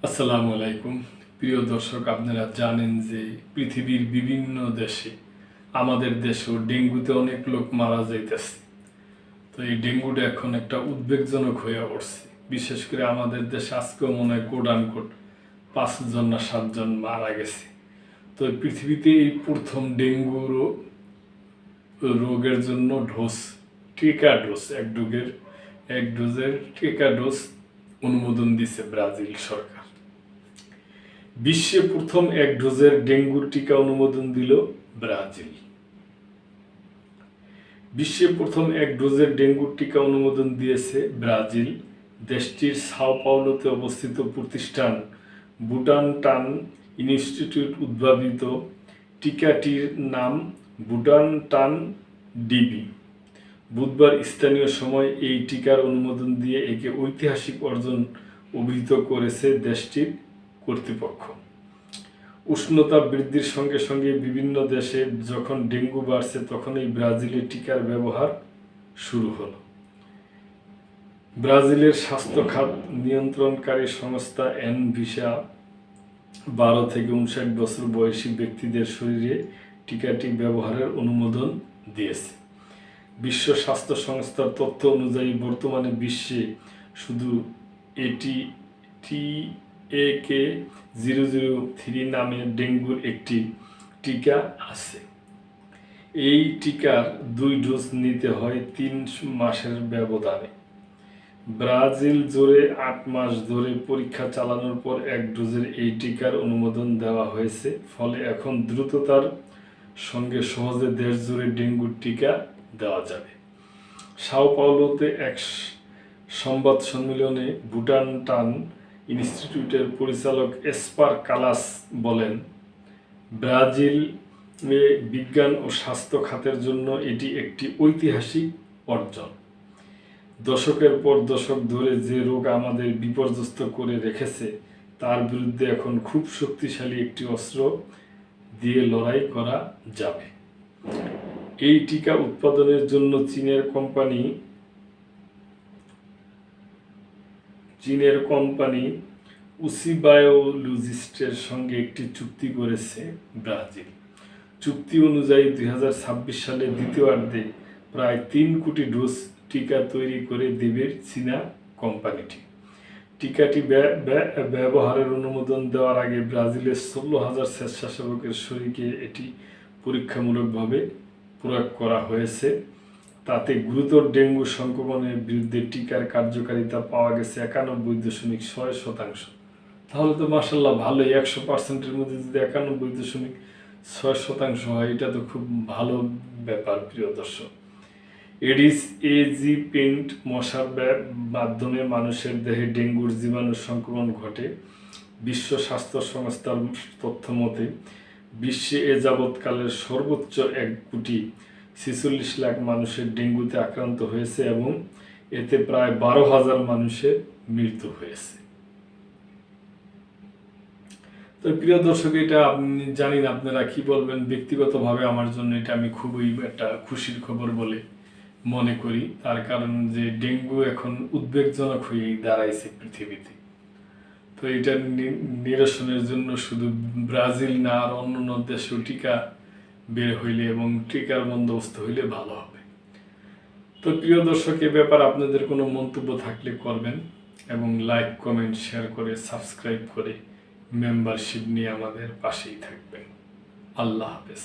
আসসালামু আলাইকুম। প্রিয় দর্শক, আপনারা জানেন যে পৃথিবীর বিভিন্ন দেশে, আমাদের দেশেও ডেঙ্গুতে অনেক লোক মারা যাইতেছে। তো এই ডেঙ্গুটা এখন একটা উদ্বেগজনক হয়ে উঠছে। বিশেষ করে আমাদের দেশে আজকেও মনে হয় কোট 5 জন না 7 জন মারা গেছে। তো পৃথিবীতে এই প্রথম ডেঙ্গু রোগের জন্য এক ডোজের টিকা ডোজ অনুমোদন দিছে ব্রাজিল সরকার। বিশ্বে প্রথম 1 ডোজের ডেঙ্গুর টিকা অনুমোদন দিল ব্রাজিল। বিশ্বে প্রথম 1 ডোজের ডেঙ্গুর টিকা অনুমোদন দিয়েছে ব্রাজিল। দেশটির সাও পাওলোতে অবস্থিত প্রতিষ্ঠান বুটানটান ইনস্টিটিউট উদ্ভাবিত টিকাটির নাম বুটানটান ডিবি। বুধবার স্থানীয় সময় এই টিকার অনুমোদন দিয়ে একে ঐতিহাসিক অর্জন অভিহিত করেছে দেশটির কর্তৃপক্ষ। উষ্ণতা বৃদ্ধির সঙ্গে সঙ্গে বিভিন্ন দেশে যখন ডেঙ্গু বাড়ছে, তখনই ব্রাজিলে টিকার ব্যবহার শুরু হলো। ব্রাজিলের স্বাস্থ্য খাত নিয়ন্ত্রণকারী সংস্থা অ্যানভিসা 12 থেকে 59 বছর বয়সী ব্যক্তিদের শরীরে টিকাটি ব্যবহারের অনুমোদন দিয়েছে। বিশ্ব স্বাস্থ্য সংস্থার তথ্য অনুযায়ী বর্তমানে বিশ্বে শুধু AK003 নামে ডেঙ্গুর একটি টিকা আছে। এই টিকার 2 ডোজ নিতে হয় 3 মাসের ব্যবধানে। ব্রাজিল জুড়ে 8 মাস ধরে পরীক্ষা চালানোর পর 1 ডোজের এই টিকার অনুমোদন দেওয়া হয়েছে। ফলে এখন দ্রুততার সঙ্গে সহজে দেশ জুড়ে ডেঙ্গুর টিকা দেওয়া যাবে। সাও পাওলোতে এক সংবাদ সম্মেলনে বুটানটান ইনস্টিটিউটের পরিচালক এসপার কালাস বলেন, ব্রাজিলে বিজ্ঞান ও স্বাস্থ্য খাতের জন্য এটি একটি ঐতিহাসিক অর্জন। দশকের পর দশক ধরে যে রোগ আমাদের বিপর্যস্ত করে রেখেছে, তার বিরুদ্ধে এখন খুব শক্তিশালী একটি অস্ত্র দিয়ে লড়াই করা যাবে। এই টিকা উৎপাদনের জন্য চীনের কোম্পানি উসিবায়োলজিস্টের সঙ্গে একটি চুক্তি করেছে ব্রাজিল। চুক্তি অনুযায়ী 2026 সালের দ্বিতীয়ার্ধে প্রায় 3 কোটি ডোজ টিকা তৈরি করে দেবে চীনা কোম্পানিটি। টিকাটি ব্যবহারের অনুমোদন দেওয়ার আগে ব্রাজিলের 16,000 স্বেচ্ছাসেবকের শরীরে এটি পরীক্ষামূলকভাবে প্রয়োগ করা হয়েছে। তাতে গুরুতর ডেঙ্গু সংক্রমণের বিরুদ্ধে টিকার কার্যকারিতা পাওয়া গেছে 91.6%। তাহলে তো মাশাআল্লাহ ভালোই, 100%-এর মধ্যে যদি 91.6% হয়, এটা তো খুব ভালো ব্যাপার। প্রিয় দর্শক, এডিস এজিপ্টেন্ট মশার মাধ্যমে মানুষের দেহে ডেঙ্গুর জীবাণু সংক্রমণ ঘটে। বিশ্ব স্বাস্থ্য সংস্থার তথ্য মতে বিশ্বে এ যাবৎকালের সর্বোচ্চ 1,46 লাখ মানুষের ডেঙ্গুতে আক্রান্ত হয়েছে এবং এতে প্রায় 12,000 মানুষের মৃত্যু হয়েছে। তো প্রিয় দর্শক, এটা আপনি জানি না আপনারা কি বলবেন। ব্যক্তিগতভাবে আমার জন্য এটা আমি খুবই একটা খুশির খবর বলে মনে করি। তার কারণ যে ডেঙ্গু এখন উদ্বেগজনক হয়েই দাঁড়াইছে পৃথিবীতে। তো এটা নিরসনের জন্য শুধু ব্রাজিল না, আর অন্যান্য দেশেও টিকা বের হইলে এবং টিকার বন্দোবস্ত হইলে ভালো হবে। তো প্রিয় দর্শক, এ ব্যাপারে আপনাদের কোনো মন্তব্য থাকলে করবেন এবং লাইক, কমেন্ট, শেয়ার করে সাবস্ক্রাইব করে মেম্বারশিপ নিয়ে আমাদের পাশেই থাকবেন। আল্লাহ হাফেজ।